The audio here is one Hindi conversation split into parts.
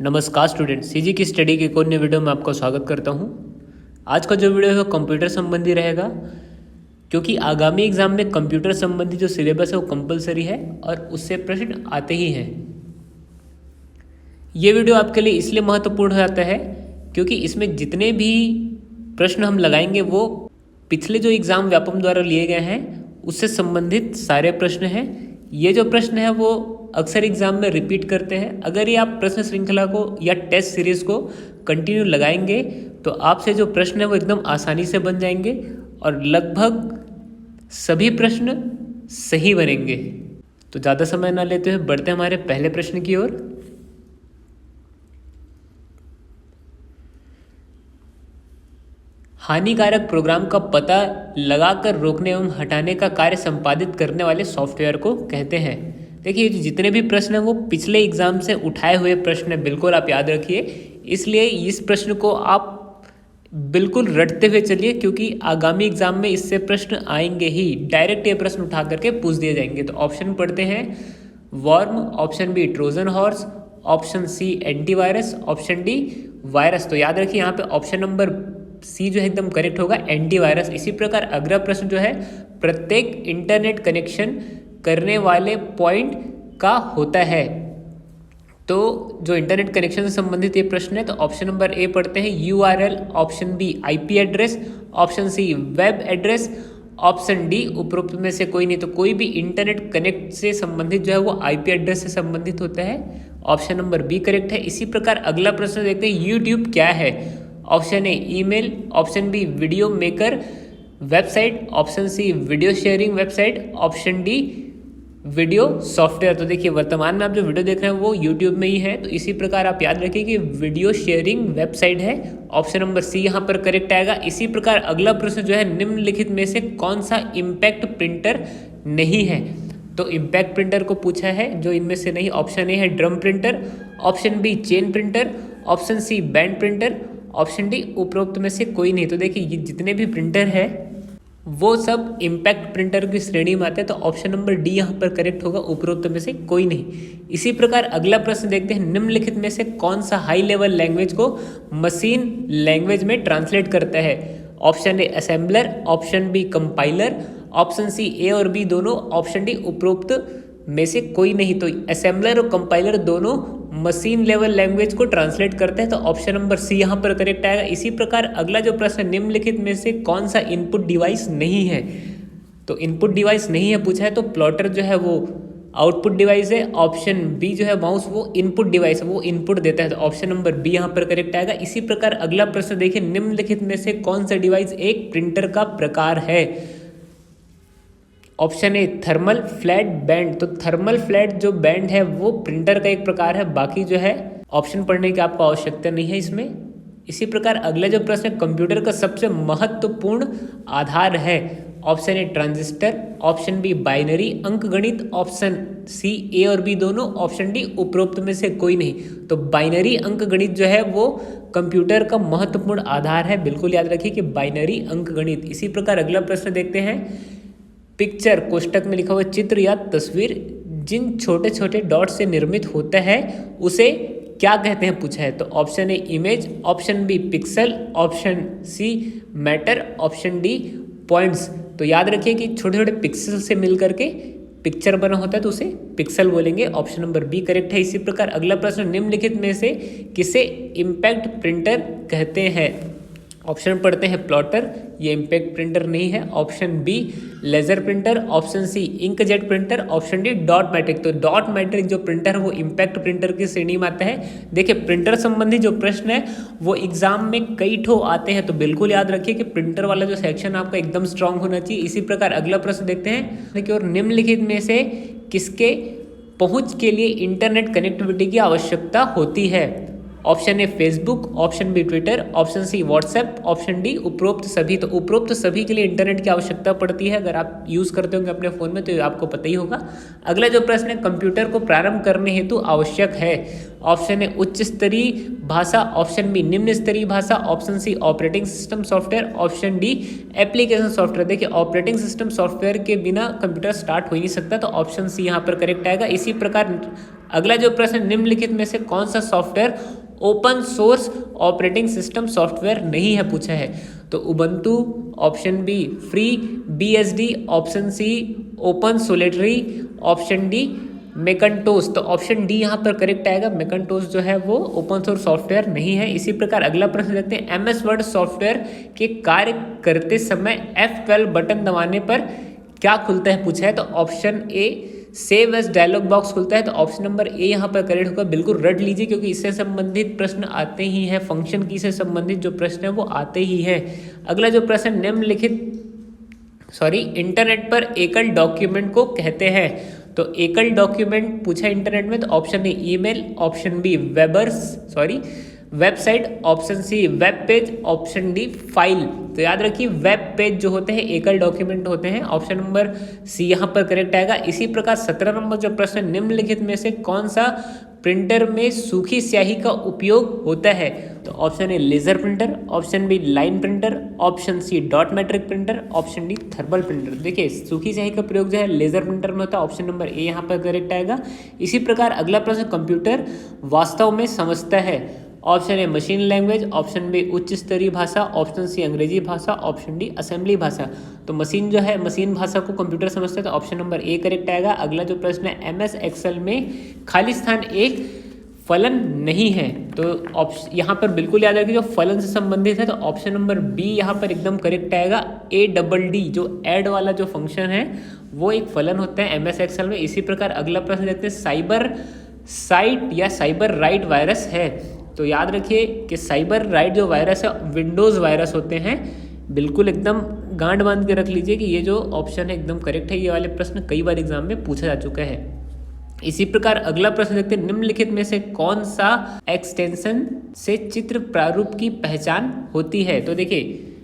नमस्कार स्टूडेंट, सीजी की स्टडी के कोने वीडियो में आपका स्वागत करता हूं। आज का जो वीडियो है कंप्यूटर संबंधी रहेगा, क्योंकि आगामी एग्जाम में कंप्यूटर संबंधी जो सिलेबस है वो कंपलसरी है और उससे प्रश्न आते ही हैं। ये वीडियो आपके लिए इसलिए महत्वपूर्ण हो जाता है क्योंकि इसमें जितने भी प्रश्न हम लगाएंगे वो पिछले जो एग्ज़ाम व्यापम द्वारा लिए गए हैं उससे संबंधित सारे प्रश्न हैं। ये जो प्रश्न है वो अक्सर एग्जाम में रिपीट करते हैं। अगर ये आप प्रश्न श्रृंखला को या टेस्ट सीरीज को कंटिन्यू लगाएंगे तो आपसे जो प्रश्न है वो एकदम आसानी से बन जाएंगे और लगभग सभी प्रश्न सही बनेंगे। तो ज़्यादा समय ना लेते हुए बढ़ते हमारे पहले प्रश्न की ओर। हानिकारक प्रोग्राम का पता लगाकर रोकने एवं हटाने का कार्य संपादित करने वाले सॉफ्टवेयर को कहते हैं। देखिए, जितने भी प्रश्न हैं वो पिछले एग्जाम से उठाए हुए प्रश्न हैं, बिल्कुल आप याद रखिए। इसलिए इस प्रश्न को आप बिल्कुल रटते हुए चलिए, क्योंकि आगामी एग्जाम में इससे प्रश्न आएंगे ही। डायरेक्ट ये प्रश्न उठा करके पूछ दिए जाएंगे। तो ऑप्शन पढ़ते हैं, worm, option B Trojan horse, option C antivirus, option D virus. तो याद रखिए यहाँ पे ऑप्शन नंबर सी जो है एकदम करेक्ट होगा, एंटीवायरस। इसी प्रकार अगला प्रश्न जो है प्रत्येक इंटरनेट कनेक्शन करने वाले पॉइंट का होता है। तो जो इंटरनेट कनेक्शन से संबंधित ये प्रश्न है, तो ऑप्शन नंबर ए पढ़ते हैं URL, option B IP address, option C web address, option D उपरोक्त में से कोई नहीं। तो कोई भी इंटरनेट कनेक्ट से संबंधित जो है वो आईपी एड्रेस से संबंधित होता है। ऑप्शन नंबर बी करेक्ट है। इसी प्रकार अगला प्रश्न देखते हैं, यूट्यूब क्या है? Option A email, option B video maker website, option C video sharing website, option D video software. तो देखिए, वर्तमान में आप जो वीडियो देख रहे हैं वो यूट्यूब में ही है। तो इसी प्रकार आप याद रखिए कि वीडियो शेयरिंग वेबसाइट है। ऑप्शन नंबर सी यहाँ पर करेक्ट आएगा। इसी प्रकार अगला प्रश्न जो है, निम्नलिखित में से कौन सा इम्पैक्ट प्रिंटर नहीं है? तो इम्पैक्ट प्रिंटर को पूछा है जो इनमें से नहीं। ऑप्शन ए है drum printer, option B chain printer, option C band printer, option D उपरोक्त में से कोई नहीं। तो देखिए, ये जितने भी प्रिंटर है वो सब इम्पैक्ट प्रिंटर की श्रेणी में आते हैं। तो ऑप्शन नंबर डी यहाँ पर करेक्ट होगा, उपरोक्त में से कोई नहीं। इसी प्रकार अगला प्रश्न देखते हैं, निम्नलिखित में से कौन सा हाई लेवल लैंग्वेज को मशीन लैंग्वेज में ट्रांसलेट करता है? Option A assembler, option B compiler, option C A और बी दोनों, ऑप्शन डी उपरोक्त में से कोई नहीं। तो असेंबलर और कंपाइलर दोनों मशीन लेवल लैंग्वेज को ट्रांसलेट करते हैं। तो ऑप्शन नंबर सी यहाँ पर करेक्ट आएगा। इसी प्रकार अगला जो प्रश्न, निम्नलिखित में से कौन सा इनपुट डिवाइस नहीं है? तो इनपुट डिवाइस नहीं है पूछा है, तो प्लॉटर जो है वो आउटपुट डिवाइस है। ऑप्शन बी जो है माउस वो इनपुट डिवाइस है, वो इनपुट देता है। तो ऑप्शन नंबर बी यहाँ पर करेक्ट आएगा। इसी प्रकार अगला प्रश्न देखिए, निम्नलिखित में से कौन सा डिवाइस एक प्रिंटर का प्रकार है? ऑप्शन ए थर्मल फ्लैट बैंड। तो थर्मल फ्लैट जो बैंड है वो प्रिंटर का एक प्रकार है, बाकी जो है ऑप्शन पढ़ने की आपको आवश्यकता नहीं है इसमें। इसी प्रकार अगला जो प्रश्न है, कंप्यूटर का सबसे महत्वपूर्ण आधार है। Option A transistor, option B binary अंकगणित, ऑप्शन सी ए और बी दोनों, ऑप्शन डी उपरोक्त में से कोई नहीं। तो बाइनरी अंकगणित जो है वो कंप्यूटर का महत्वपूर्ण आधार है, बिल्कुल याद रखिए कि बाइनरी अंकगणित। इसी प्रकार अगला प्रश्न देखते हैं, पिक्चर कोष्टक में लिखा हुआ चित्र या तस्वीर जिन छोटे छोटे डॉट से निर्मित होता है उसे क्या कहते हैं पूछा है। तो option A image, option B pixel, option C matter, option D points. तो याद रखिए कि छोटे छोटे पिक्सल से मिलकर के पिक्चर बना होता है तो उसे पिक्सल बोलेंगे। ऑप्शन नंबर बी करेक्ट है। इसी प्रकार अगला प्रश्न, निम्नलिखित में से किसे इम्पैक्ट प्रिंटर कहते हैं? ऑप्शन पढ़ते हैं, प्लॉटर, ये इम्पैक्ट प्रिंटर नहीं है। Option B laser printer, option C inkjet printer, option D dot matrix. तो डॉट मैट्रिक जो प्रिंटर है वो इम्पैक्ट प्रिंटर की श्रेणी में आता है। देखिए, प्रिंटर संबंधी जो प्रश्न है वो एग्जाम में कई ठो आते हैं, तो बिल्कुल याद रखिए कि प्रिंटर वाला जो सेक्शन आपका एकदम स्ट्रांग होना चाहिए। इसी प्रकार अगला प्रश्न देखते हैं कि और निम्नलिखित में से किसके पहुंच के लिए इंटरनेट कनेक्टिविटी की आवश्यकता होती है? Option A Facebook, option B Twitter, option C WhatsApp, option D उपरोक्त सभी। तो उपरोक्त सभी के लिए इंटरनेट की आवश्यकता पड़ती है। अगर आप यूज़ करते होंगे अपने फ़ोन में तो आपको पता ही होगा। अगला जो प्रश्न है, कंप्यूटर को प्रारंभ करने हेतु आवश्यक है। ऑप्शन ए उच्च स्तरीय भाषा, ऑप्शन बी निम्न स्तरीय भाषा, option C operating system software, option D application software. देखिए, ऑपरेटिंग सिस्टम सॉफ्टवेयर के बिना कंप्यूटर स्टार्ट हो ही नहीं सकता, तो ऑप्शन सी यहाँ पर करेक्ट आएगा। इसी प्रकार अगला जो प्रश्न, निम्नलिखित में से कौन सा software open source operating system software नहीं है, पूछा है। तो Ubuntu, option B free BSD, option C open सोलेटरी, ऑप्शन डी मैकिन्टोश। तो ऑप्शन डी यहाँ पर करेक्ट आएगा। मैकिन्टोश जो है वो ओपन सोर्स सॉफ्टवेयर नहीं है। इसी प्रकार अगला प्रश्न देखते हैं, MS वर्ड सॉफ्टवेयर के कार्य करते समय F12 बटन दबाने पर क्या खुलता है, पूछा है। तो option A save as dialog box खुलता है। तो ऑप्शन नंबर ए यहाँ पर करेक्ट होगा। बिल्कुल रट लीजिए क्योंकि इससे संबंधित प्रश्न आते ही हैं, फंक्शन की से संबंधित जो प्रश्न है वो आते ही हैं। अगला जो प्रश्न, निम्नलिखित इंटरनेट पर एकल डॉक्यूमेंट को कहते हैं। तो एकल डॉक्यूमेंट पूछा इंटरनेट में, तो option A email, option B website, option C web page, option D file. तो याद रखिए वेब पेज जो होते हैं एकल डॉक्यूमेंट होते हैं। ऑप्शन नंबर सी यहाँ पर करेक्ट आएगा। इसी प्रकार 17 नंबर जो प्रश्न, निम्नलिखित में से कौन सा प्रिंटर में सूखी स्याही का उपयोग होता है। तो option A laser printer, option B line printer, option C dot matrix printer, option D thermal printer. देखिए सूखी स्याही का प्रयोग जो है लेजर प्रिंटर में होता है। ऑप्शन नंबर ए यहाँ पर करेक्ट आएगा। इसी प्रकार अगला प्रश्न, कंप्यूटर वास्तव में समझता है। Option A machine language, option B उच्च स्तरीय भाषा, ऑप्शन सी अंग्रेजी भाषा, ऑप्शन डी असेंबली भाषा। तो मशीन भाषा को कंप्यूटर समझता है, तो ऑप्शन नंबर ए करेक्ट आएगा। अगला जो प्रश्न है, MS एक्सेल में खाली स्थान एक फलन नहीं है। तो यहाँ पर बिल्कुल याद रखिए जो फलन से संबंधित है, तो ऑप्शन नंबर बी यहाँ पर एकदम करेक्ट आएगा। ADD जो ऐड वाला जो फंक्शन है वो एक फलन होता है MS एक्सेल में। इसी प्रकार अगला प्रश्न देखते हैं, साइबर साइट या साइबर राइट वायरस है। तो याद रखिए कि साइबर राइट जो वायरस है विंडोज़ वायरस होते हैं। बिल्कुल एकदम गांठ बांध के रख लीजिए कि ये जो ऑप्शन है एकदम करेक्ट है। ये वाले प्रश्न कई बार एग्जाम में पूछा जा चुका है। इसी प्रकार अगला प्रश्न देखते हैं, निम्नलिखित में से कौन सा एक्सटेंशन से चित्र प्रारूप की पहचान होती है। तो देखिए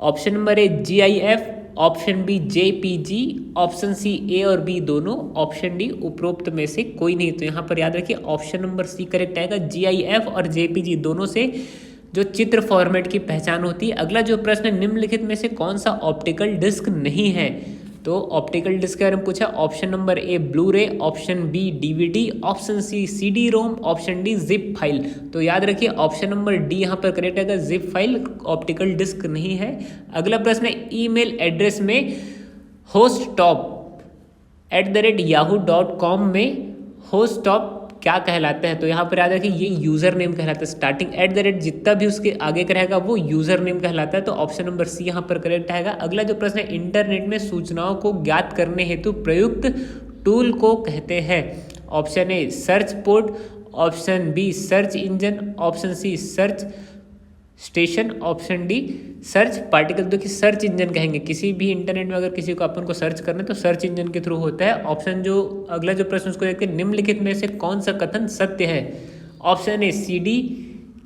option number A GIF, option B JPG, option C A और बी दोनों, ऑप्शन डी उपरोक्त में से कोई नहीं। तो यहाँ पर याद रखिए ऑप्शन नंबर सी करेक्ट आएगा। GIF और JPG दोनों से जो चित्र फॉर्मेट की पहचान होती है। अगला जो प्रश्न, निम्नलिखित में से कौन सा ऑप्टिकल डिस्क नहीं है। तो ऑप्टिकल डिस्क के बारे में पूछा। Option number A Blu ray, option B DVD, option C CD-ROM, option D zip file. तो याद रखिए ऑप्शन नंबर डी यहाँ पर करेक्ट आएगा, जिप फाइल ऑप्टिकल डिस्क नहीं है। अगला प्रश्न है, ईमेल एड्रेस में hostop@yahoo.com में hostop क्या कहलाता है। तो यहाँ पर याद रखिए ये यूज़र नेम कहलाता है। स्टार्टिंग @ जितना भी उसके आगे का रहेगा वो यूज़र नेम कहलाता है। तो ऑप्शन नंबर सी यहाँ पर करेक्ट आएगा। अगला जो प्रश्न है, इंटरनेट में सूचनाओं को ज्ञात करने हेतु प्रयुक्त टूल को कहते हैं। Option A search port, option B search engine, option C search station, option D search particle. देखिए सर्च इंजन कहेंगे किसी भी इंटरनेट में अगर किसी को अपन को सर्च करना है तो सर्च इंजन के थ्रू होता है। ऑप्शन जो अगला जो प्रश्न उसको देखते हैं, निम्नलिखित में से कौन सा कथन सत्य है। ऑप्शन ए CD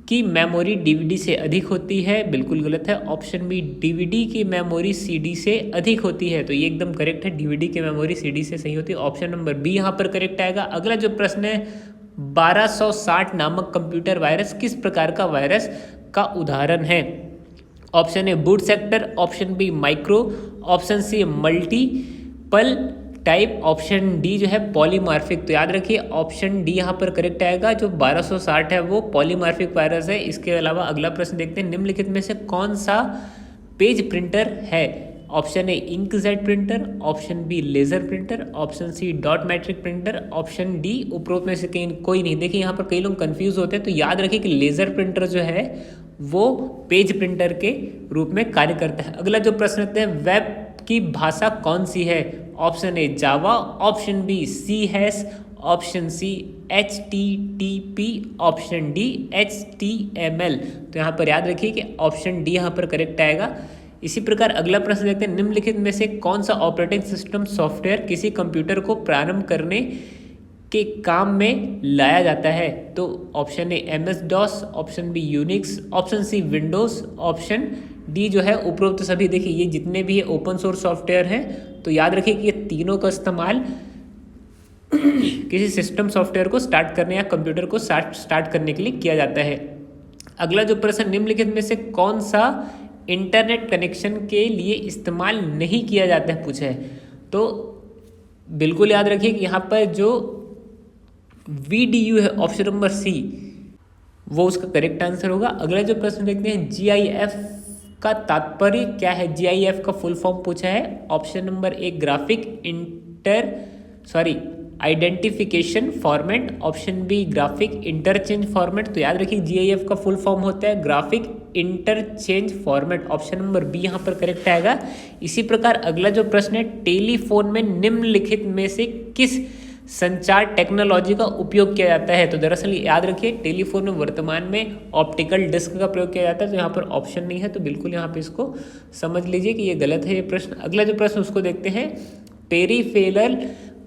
की मेमोरी DVD से अधिक होती है, बिल्कुल गलत है। ऑप्शन बी DVD की मेमोरी CD से अधिक होती है, तो ये एकदम करेक्ट है। DVD की मेमोरी CD से सही होती है। ऑप्शन नंबर बी यहाँ पर करेक्ट आएगा। अगला जो प्रश्न है, 1260 नामक कंप्यूटर वायरस किस प्रकार का वायरस का उदाहरण है। Option A boot sector, option B micro, option C multiple type, option D जो है पॉलीमार्फिक। तो याद रखिए ऑप्शन डी यहाँ पर करेक्ट आएगा। जो 1260 है वो पॉलीमार्फिक वायरस है। इसके अलावा अगला प्रश्न देखते हैं, निम्नलिखित में से कौन सा पेज प्रिंटर है। Option A inkjet printer, option B laser printer, option C dot matrix printer, option D उपरोक्त में से कोई नहीं। देखिए यहाँ पर कई लोग कंफ्यूज होते हैं, तो याद रखिए कि लेजर प्रिंटर जो है वो पेज प्रिंटर के रूप में कार्य करता है। अगला जो प्रश्न है, वेब की भाषा कौन सी है। Option A Java, option B C#, option C HTTP, option D HTML। तो यहाँ पर याद रखिए कि ऑप्शन डी यहाँ पर करेक्ट आएगा। इसी प्रकार अगला प्रश्न देखते हैं, निम्नलिखित में से कौन सा ऑपरेटिंग सिस्टम सॉफ्टवेयर किसी कंप्यूटर को प्रारंभ करने के काम में लाया जाता है। तो option A MS-DOS, option B Unix, option C Windows, option D जो है उपरोक्त सभी। देखिए ये जितने भी है ओपन सोर्स सॉफ्टवेयर हैं, तो याद रखिए कि ये तीनों का इस्तेमाल किसी सिस्टम सॉफ्टवेयर को स्टार्ट करने या कंप्यूटर को स्टार्ट करने के लिए किया जाता है। अगला जो प्रश्न, निम्नलिखित में से कौन सा इंटरनेट कनेक्शन के लिए इस्तेमाल नहीं किया जाता है पूछा है। तो बिल्कुल याद रखिए कि यहाँ पर जो VDU है ऑप्शन नंबर सी, वो उसका करेक्ट आंसर होगा। अगला जो प्रश्न देखते हैं, GIF का तात्पर्य क्या है? GIF का फुल फॉर्म पूछा है। Option number A identification format, option B graphic interchange format. तो याद रखिए GIF का फुल फॉर्म होता है graphic interchange format, option number B यहाँ पर करेक्ट आएगा। इसी प्रकार अगला जो प्रश्न है, टेलीफोन में निम्नलिखित में से किस संचार टेक्नोलॉजी का उपयोग किया जाता है? तो दरअसल याद रखिए टेलीफोन में वर्तमान में ऑप्टिकल डिस्क का प्रयोग किया जाता है, तो यहाँ पर ऑप्शन नहीं है, तो बिल्कुल यहाँ पे इसको समझ लीजिए कि ये गलत है ये प्रश्न। अगला जो प्रश्न उसको देखते हैं, पेरीफेरल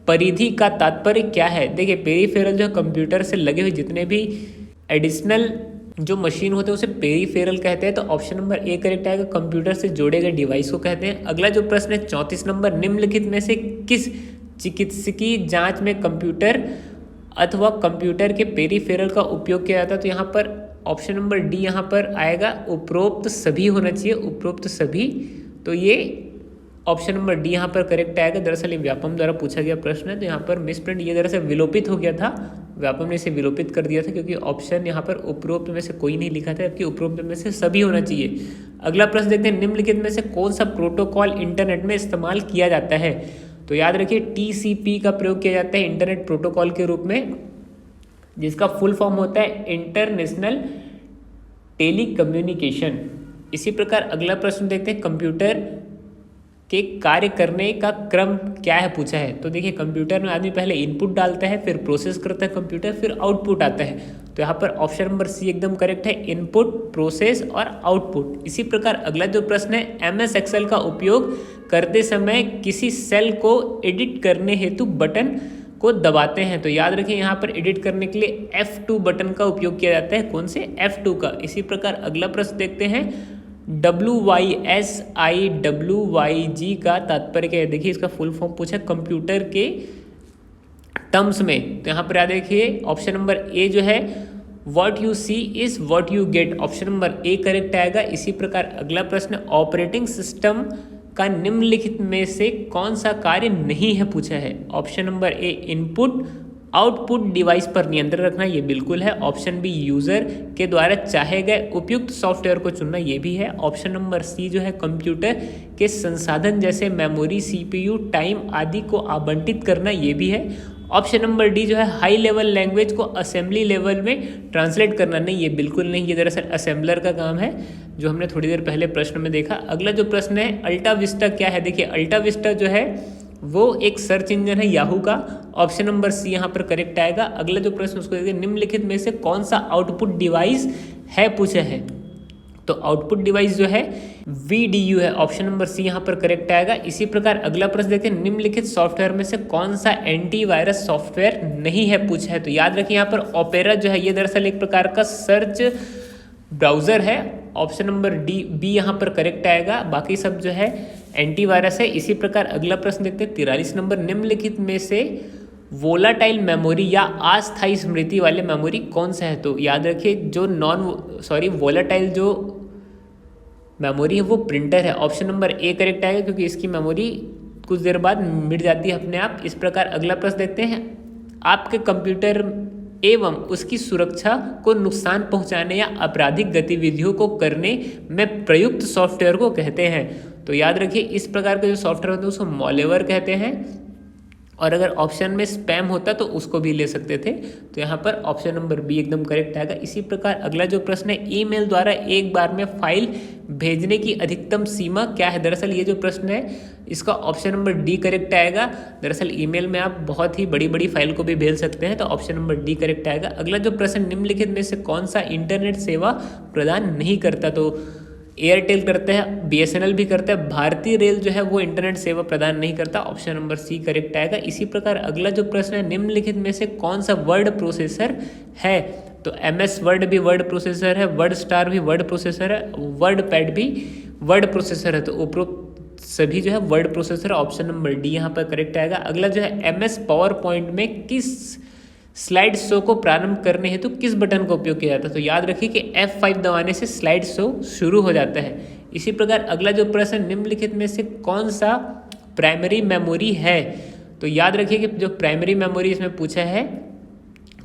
परिधि का तात्पर्य क्या है? देखिए पेरीफेरल जो कंप्यूटर से लगे हुए जितने भी एडिशनल जो मशीन होते हैं उसे पेरीफेरल कहते हैं, तो ऑप्शन नंबर ए करेक्ट आएगा, कंप्यूटर से जोड़े गए डिवाइस को कहते हैं। अगला जो प्रश्न है 34 नंबर, निम्नलिखित में से किस चिकित्सकीय जांच में कंप्यूटर अथवा कंप्यूटर के पेरीफेरल का उपयोग किया जाता है? तो यहाँ पर ऑप्शन नंबर डी यहाँ पर आएगा, उपरोक्त सभी होना चाहिए, उपरोक्त सभी। तो ये ऑप्शन नंबर डी यहाँ पर करेक्ट आएगा। दरअसल ये व्यापम द्वारा पूछा गया प्रश्न है, तो यहाँ पर मिसप्रिंट ये दरअसल विलोपित हो गया था, व्यापम ने इसे विलोपित कर दिया था क्योंकि ऑप्शन यहाँ पर उपरोक्त में से कोई नहीं लिखा था, जबकि उपरोक्त में से सभी होना चाहिए। अगला प्रश्न देखते हैं, निम्नलिखित में से कौन सा प्रोटोकॉल इंटरनेट में इस्तेमाल किया जाता है? तो याद रखिए TCP का प्रयोग किया जाता है इंटरनेट प्रोटोकॉल के रूप में, जिसका फुल फॉर्म होता है इंटरनेशनल टेलीकम्युनिकेशन। इसी प्रकार अगला प्रश्न देखते हैं, कंप्यूटर के कार्य करने का क्रम क्या है पूछा है? तो देखिए कंप्यूटर में आदमी पहले इनपुट डालता है, फिर प्रोसेस करता है कंप्यूटर, फिर आउटपुट आता है। तो यहाँ पर ऑप्शन नंबर सी एकदम करेक्ट है, इनपुट, प्रोसेस और आउटपुट। इसी प्रकार अगला जो प्रश्न है, MS एक्सेल का उपयोग करते समय किसी सेल को एडिट करने हेतु बटन को दबाते हैं? तो याद रखिए यहाँ पर एडिट करने के लिए F2 बटन का उपयोग किया जाता है। कौन से? F2 का। इसी प्रकार अगला प्रश्न देखते हैं, WYSIWYG का तात्पर्य क्या है? देखिए इसका फुल फॉर्म पूछा कंप्यूटर के टर्म्स में, तो यहाँ पर याद रखिए ऑप्शन नंबर ए जो है, what you see is what you get, option number A correct आएगा। इसी प्रकार अगला प्रश्न, ऑपरेटिंग सिस्टम का निम्नलिखित में से कौन सा कार्य नहीं है पूछा है? ऑप्शन नंबर ए इनपुट आउटपुट डिवाइस पर नियंत्रण रखना, ये बिल्कुल है। ऑप्शन बी यूजर के द्वारा चाहे गए उपयुक्त सॉफ्टवेयर को चुनना, ये भी है। ऑप्शन नंबर सी जो है, कंप्यूटर के संसाधन जैसे मेमोरी, CPU, टाइम आदि को आवंटित करना, ये भी है। ऑप्शन नंबर डी जो है, हाई लेवल लैंग्वेज को असेंबली लेवल में ट्रांसलेट करना, नहीं ये बिल्कुल नहीं, ये दरअसल असेंबलर का काम है, जो हमने थोड़ी देर पहले प्रश्न में देखा। अगला जो प्रश्न है, अल्टा विस्टा क्या है? देखिए अल्टा विस्टा जो है वो एक सर्च इंजन है याहू का, ऑप्शन नंबर सी यहाँ पर करेक्ट आएगा। अगला जो प्रश्न उसको देखिए, निम्नलिखित में से कौन सा आउटपुट डिवाइस है पूछा है? तो आउटपुट डिवाइस जो है VDU है, ऑप्शन नंबर सी यहाँ पर करेक्ट आएगा। इसी प्रकार अगला प्रश्न देखते हैं, निम्नलिखित सॉफ्टवेयर में से कौन सा एंटीवायरस सॉफ्टवेयर नहीं है पूछा है? तो याद रखिए यहाँ पर ओपेरा जो है ये दरअसल एक प्रकार का सर्च ब्राउजर है, ऑप्शन नंबर बी यहाँ पर करेक्ट आएगा, बाकी सब जो है एंटीवायरस है। इसी प्रकार अगला प्रश्न देखते हैं 43 नंबर, निम्नलिखित में से वोलाटाइल मेमोरी या अस्थायी स्मृति वाले मेमोरी कौन सा है? तो याद रखिए जो वोलाटाइल जो मेमोरी है वो प्रिंटर है, ऑप्शन नंबर ए करेक्ट आएगा, क्योंकि इसकी मेमोरी कुछ देर बाद मिट जाती है अपने आप। इस प्रकार अगला प्रश्न देखते हैं, आपके कंप्यूटर एवं उसकी सुरक्षा को नुकसान पहुंचाने या आपराधिक गतिविधियों को करने में प्रयुक्त सॉफ्टवेयर को कहते हैं? तो याद रखिए इस प्रकार के जो सॉफ्टवेयर होते हैं उसको मॉलवेयर कहते हैं, और अगर ऑप्शन में स्पैम होता तो उसको भी ले सकते थे। तो यहाँ पर ऑप्शन नंबर बी एकदम करेक्ट आएगा। इसी प्रकार अगला जो प्रश्न है, ईमेल द्वारा एक बार में फाइल भेजने की अधिकतम सीमा क्या है? दरअसल ये जो प्रश्न है इसका ऑप्शन नंबर डी करेक्ट आएगा। दरअसल ईमेल में आप बहुत ही बड़ी बड़ी फाइल को भी भेज सकते हैं, तो ऑप्शन नंबर डी करेक्ट आएगा। अगला जो प्रश्न, निम्नलिखित में से कौन सा इंटरनेट सेवा प्रदान नहीं करता? तो एयरटेल करता है, BSNL भी करता है, भारतीय रेल जो है वो इंटरनेट सेवा प्रदान नहीं करता, ऑप्शन नंबर सी करेक्ट आएगा। इसी प्रकार अगला जो प्रश्न है, निम्नलिखित में से कौन सा वर्ड प्रोसेसर है? तो MS वर्ड भी वर्ड प्रोसेसर है, वर्ड स्टार भी वर्ड प्रोसेसर है, वर्ड पैड भी वर्ड प्रोसेसर है, तो उपरोक्त सभी जो है word processor, option number D यहाँ पर करेक्ट आएगा। अगला जो है, MS पावर पॉइंट में किस स्लाइड शो को प्रारंभ करने हेतु किस बटन का उपयोग किया जाता है? तो याद रखिए कि F5 दबाने से स्लाइड शो शुरू हो जाता है। इसी प्रकार अगला जो प्रश्न, निम्नलिखित में से कौन सा प्राइमरी मेमोरी है? तो याद रखिए कि जो प्राइमरी मेमोरी इसमें पूछा है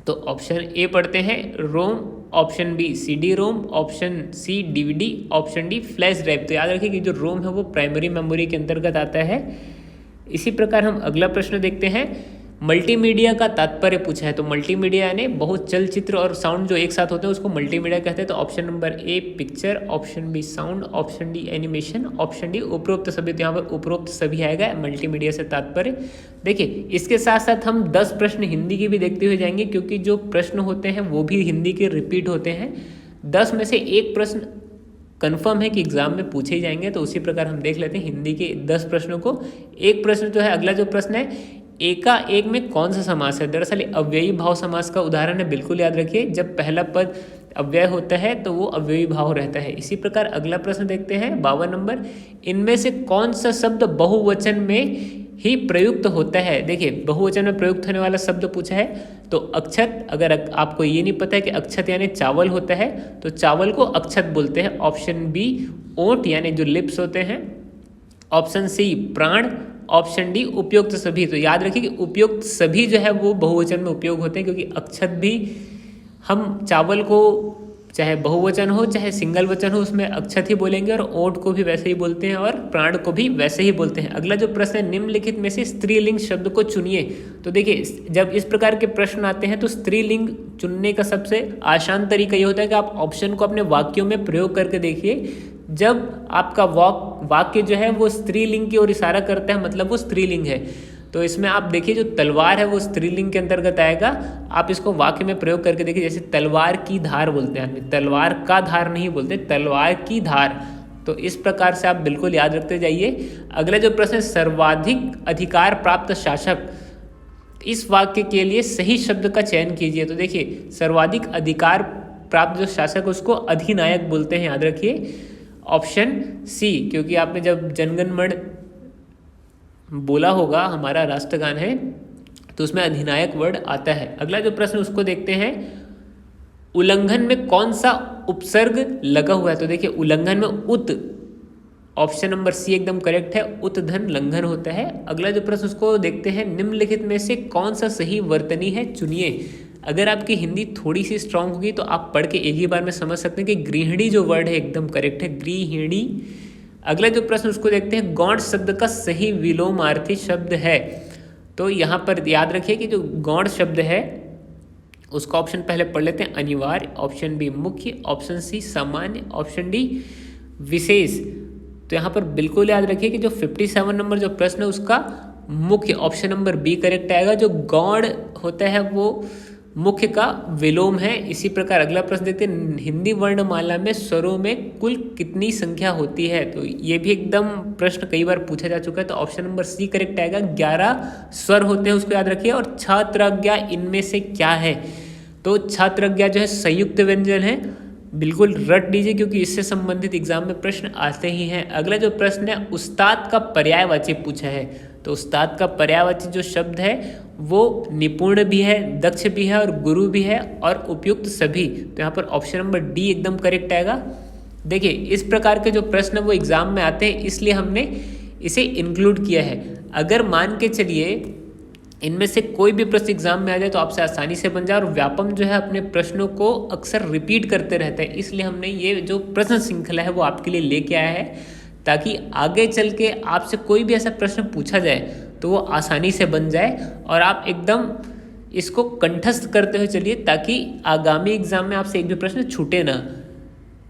तो ऑप्शन ए पढ़ते हैं ROM, option B CD ROM, option C DVD, option D flash drive. तो याद रखिए कि जो रोम है वो प्राइमरी मेमोरी के अंतर्गत आता है। इसी प्रकार हम अगला प्रश्न देखते हैं। मल्टीमीडिया का तात्पर्य पूछा है, तो मल्टीमीडिया यानी बहुत चलचित्र और साउंड जो एक साथ होते हैं उसको मल्टीमीडिया कहते हैं। तो option number A picture, option B sound, option D animation, option D उपरोक्त सभी। तो यहाँ पर उपरोक्त सभी आएगा मल्टीमीडिया से तात्पर्य। देखिए इसके साथ साथ हम 10 प्रश्न हिंदी के भी देखते हुए जाएंगे, क्योंकि जो प्रश्न होते हैं वो भी हिंदी के रिपीट होते हैं। 10 में से एक प्रश्न कन्फर्म है कि एग्जाम में पूछे ही जाएंगे। तो उसी प्रकार हम देख लेते हैं हिंदी के 10 प्रश्नों को। एक प्रश्न जो है, अगला जो प्रश्न है, एकाएक में कौन सा समास है? दरअसल अव्ययी भाव समास का उदाहरण है, बिल्कुल याद रखिए। जब पहला पद अव्यय होता है तो वो अव्ययी भाव रहता है। इसी प्रकार अगला प्रश्न देखते हैं 52 नंबर। इनमें से कौन सा शब्द बहुवचन में ही प्रयुक्त होता है? देखिए बहुवचन में प्रयुक्त होने वाला शब्द पूछा है, तो अक्षत। अगर आपको ये नहीं पता है कि अक्षत यानी चावल होता है, तो चावल को अक्षत बोलते हैं। ऑप्शन बी ओंठ यानी जो लिप्स होते हैं, ऑप्शन सी प्राण, ऑप्शन डी उपयुक्त सभी। तो याद रखिए कि उपयुक्त सभी जो है वो बहुवचन में उपयोग होते हैं, क्योंकि अक्षत भी हम चावल को चाहे बहुवचन हो चाहे सिंगल वचन हो उसमें अक्षत ही बोलेंगे, और ओंठ को भी वैसे ही बोलते हैं और प्राण को भी वैसे ही बोलते हैं। अगला जो प्रश्न है, निम्नलिखित में से स्त्रीलिंग शब्द को चुनिए। तो देखिए जब इस प्रकार के प्रश्न आते हैं तो स्त्रीलिंग चुनने का सबसे आसान तरीका ये होता है कि आप ऑप्शन को अपने वाक्यों में प्रयोग करके देखिए। जब आपका वाक्य जो है वो स्त्रीलिंग की ओर इशारा करता है, मतलब वो स्त्रीलिंग है। तो इसमें आप देखिए जो तलवार है वो स्त्रीलिंग के अंतर्गत आएगा। आप इसको वाक्य में प्रयोग करके देखिए, जैसे तलवार की धार बोलते हैं आदमी, तलवार का धार नहीं बोलते, तलवार की धार। तो इस प्रकार से आप बिल्कुल याद रखते जाइए। अगला जो प्रश्न है, सर्वाधिक अधिकार प्राप्त शासक, इस वाक्य के लिए सही शब्द का चयन कीजिए। तो देखिए सर्वाधिक अधिकार प्राप्त जो शासक उसको अधिनायक बोलते हैं, याद रखिए। ऑप्शन सी, क्योंकि आपने जब जनगण मन बोला होगा, हमारा राष्ट्रगान है, तो उसमें अधिनायक वर्ड आता है। अगला जो प्रश्न उसको देखते हैं, उल्लंघन में कौन सा उपसर्ग लगा हुआ है? तो देखिए उल्लंघन में उत, ऑप्शन नंबर सी एकदम करेक्ट है, उत धन लंघन होता है। अगला जो प्रश्न उसको देखते हैं, निम्नलिखित में से कौन सा सही वर्तनी है, चुनिए। अगर आपकी हिंदी थोड़ी सी स्ट्रांग होगी तो आप पढ़ के एक ही बार में समझ सकते हैं कि गृहिणी जो वर्ड है एकदम करेक्ट है, गृहिणी। अगला जो प्रश्न उसको देखते हैं, गौण शब्द का सही विलोमार्थी शब्द है। तो यहाँ पर याद रखिए कि जो गौण शब्द है उसका ऑप्शन पहले पढ़ लेते हैं, अनिवार्य, ऑप्शन बी मुख्य, ऑप्शन सी सामान्य, ऑप्शन डी विशेष। तो यहाँ पर बिल्कुल याद रखिए कि जो 57 नंबर जो प्रश्न है उसका मुख्य, ऑप्शन नंबर बी करेक्ट आएगा। जो गौण होता है वो मुख्य का विलोम है। इसी प्रकार अगला प्रश्न देखते हैं, हिंदी वर्णमाला में स्वरों में कुल कितनी संख्या होती है? तो ये भी एकदम प्रश्न कई बार पूछा जा चुका है। तो ऑप्शन नंबर सी करेक्ट आएगा, 11 स्वर होते हैं, उसको याद रखिए। और छात्रज्ञा इनमें से क्या है? तो छात्रज्ञा जो है संयुक्त व्यंजन है, बिल्कुल रट लीजिए क्योंकि इससे संबंधित एग्जाम में प्रश्न आते ही हैं। अगला जो प्रश्न है, उस्ताद का पर्यायवाची पूछा है। तो उस्ताद का पर्यायवाची जो शब्द है वो निपुण भी है, दक्ष भी है और गुरु भी है और उपयुक्त सभी। तो यहाँ पर ऑप्शन नंबर डी एकदम करेक्ट आएगा। देखिए इस प्रकार के जो प्रश्न वो एग्जाम में आते हैं, इसलिए हमने इसे इंक्लूड किया है। अगर मान के चलिए इनमें से कोई भी प्रश्न एग्जाम में आ जाए तो आपसे आसानी से बन जाए। और व्यापम जो है अपने प्रश्नों को अक्सर रिपीट करते रहता है, इसलिए हमने ये जो प्रश्न श्रृंखला है वो आपके लिए लेके आया है, ताकि आगे चल के आपसे कोई भी ऐसा प्रश्न पूछा जाए तो वो आसानी से बन जाए और आप एकदम इसको कंठस्थ करते हुए चलिए, ताकि आगामी एग्जाम में आपसे एक भी प्रश्न छूटे ना।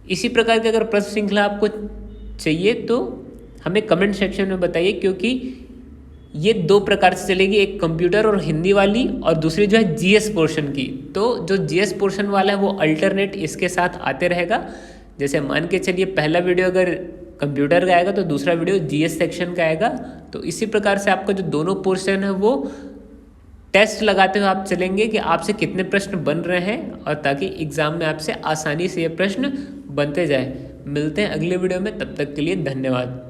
इसी प्रकार के अगर प्रश्न श्रृंखला आपको चाहिए तो हमें कमेंट सेक्शन में बताइए, क्योंकि ये 2 प्रकार से चलेगी, एक कंप्यूटर और हिंदी वाली और दूसरी जो है जीएस पोर्शन की। तो जो जीएस पोर्शन वाला है वो अल्टरनेट इसके साथ आते रहेगा। जैसे मान के चलिए पहला वीडियो अगर कंप्यूटर का आएगा तो दूसरा वीडियो जीएस सेक्शन का आएगा। तो इसी प्रकार से आपका जो दोनों पोर्शन है वो टेस्ट लगाते हुए आप चलेंगे कि आपसे कितने प्रश्न बन रहे हैं, और ताकि एग्जाम में आपसे आसानी से ये प्रश्न बनते जाए। मिलते हैं अगले वीडियो में, तब तक के लिए धन्यवाद।